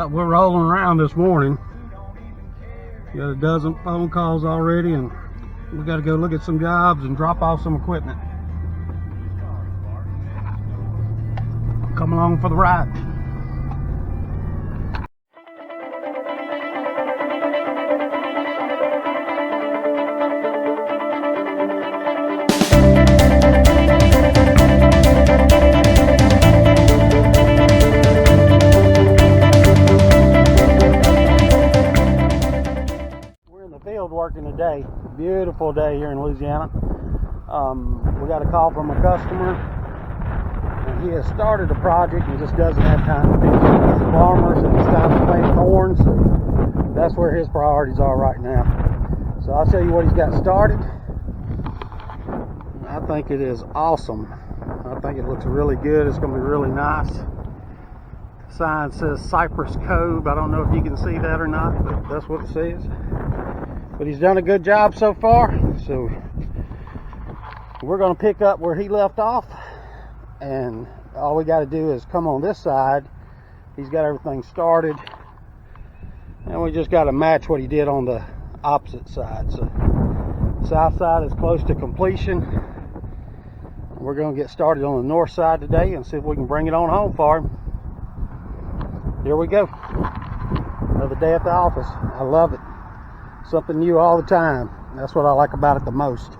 We're rolling around this morning. Got a dozen phone calls already, and we got to go look at some jobs and drop off some equipment. Come along for the ride. Field working today. Beautiful day here in Louisiana. We got a call from a customer, and he has started a project and just doesn't have time to finish it. He's a farmer, so it's time to plant corn, so that's where his priorities are right now. So I'll show you what he's got started. I think it is awesome. I think it looks really good. It's going to be really nice. The sign says Cypress Cove. I don't know if you can see that or not, but that's what it says. But he's done a good job so far, so we're going to pick up where he left off, and all we got to do is come on this side. He's got everything started, and we just got to match what he did on the opposite side. So south side is close to completion. We're going to get started on the north side today and see if we can bring it on home for him. Here we go. Another day at the office. I love it. Something new all the time. That's what I like about it the most.